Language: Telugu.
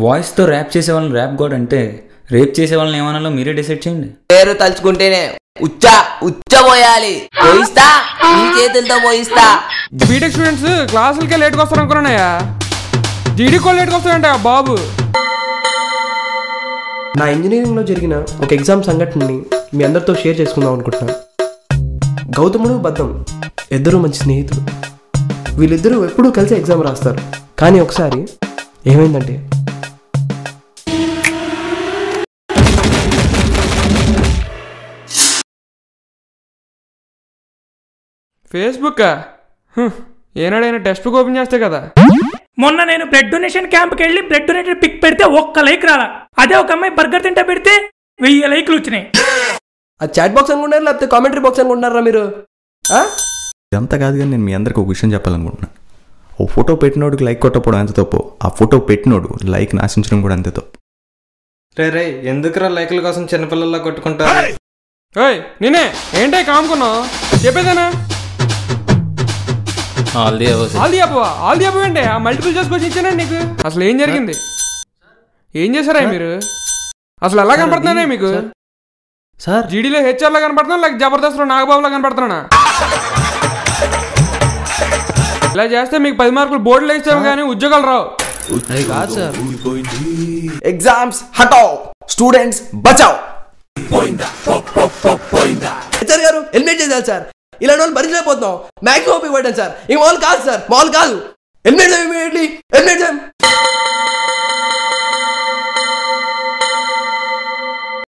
వాయిస్ తో ర్యాప్ చేసే వాళ్ళని ర్యాప్ గాడ్ అంటే, రేప్ చేసే వాళ్ళని ఏమనాలో మీరే డిసైడ్ చేయండి. పేరు తలుచుకుంటేనే ఉచ్చ పోయాలి. పోయిస్తా, ఈ చేతులతో పోయిస్తా. బీటెక్ స్టూడెంట్స్ క్లాసులకే లేట్గా వస్తారు అనుకున్నానయ్యా, జీడీ కూడా లేట్గా వస్తాయంట బాబు. నా ఇంజనీరింగ్లో జరిగిన ఒక ఎగ్జామ్ సంఘటనని మీ అందరితో షేర్ చేసుకుందాం అనుకుంటున్నాను. గౌతముడు బద్దం ఇద్దరు మంచి స్నేహితులు. వీళ్ళిద్దరూ ఎప్పుడూ కలిసి ఎగ్జామ్ రాస్తారు. కానీ ఒకసారి ఏమైందంటే, ఫేస్బుక్ ఏనాడైనా టెక్స్ట్ బుక్ ఓపెన్ చేస్తే కదా. మొన్న నేను బ్లడ్ డొనేషన్ క్యాంప్కి వెళ్ళి బ్లడ్ డొనేటెడ్ పిక్ పెడితే 1 లైక్ రాలా. అదే ఒక అమ్మాయి బర్గర్ తింటా పెడితే 1000 లైక్లు వచ్చినాయి. ఆ చాట్ బాక్స్ అనుకుంటున్నారా లేకపోతే కామెంటరీ బాక్స్ అనుకుంటున్నారా మీరు? ఇదంతా కాదు, కానీ నేను మీ అందరికి ఒక విషయం చెప్పాలనుకుంటున్నాను. ఓ ఫోటో పెట్టినోడికి లైక్ కొట్టకపోవడం ఎంత తప్పు, ఆ ఫోటో పెట్టినోడు లైక్ నాశించడం కూడా అంతే తప్పు. రే ఎందుకురా లైక్ల కోసం చిన్నపిల్లల్లా కొట్టుకుంటారు? నేనే ఏంటే కాముకున్నావు చెప్పేదేనా? ఆల్ ది అబవ్ అంటే ఆ మల్టిపుల్ చేసుకొచ్చి ఇచ్చానండి నీకు. అసలు ఏం జరిగింది, ఏం చేశారా మీరు? అసలు ఎలా కనపడుతున్నానే మీకు? సార్ జీడీలో హెచ్ఆర్ లా కనపడుతున్నా, లేక జబర్దస్త్లో నాగబాబులా కనపడుతున్నా? ఇలా చేస్తే మీకు 10 మార్కులు బోర్డులు వేస్తాము కానీ ఉద్యోగాలు రావు. ఎగ్జామ్స్ హటావ్, స్టూడెంట్స్ బచావ్. హెచ్ఆర్ గారు ఎలిమినేట్ చేశారు సార్. ఇలాంటి వాళ్ళు భరించలేకపోతున్నాం. మ్యాక్సిమం ఇవ్వండి సార్. ఇంక మాల్ కాదు సార్, మాల్ కాదు. Eliminate immediately, eliminate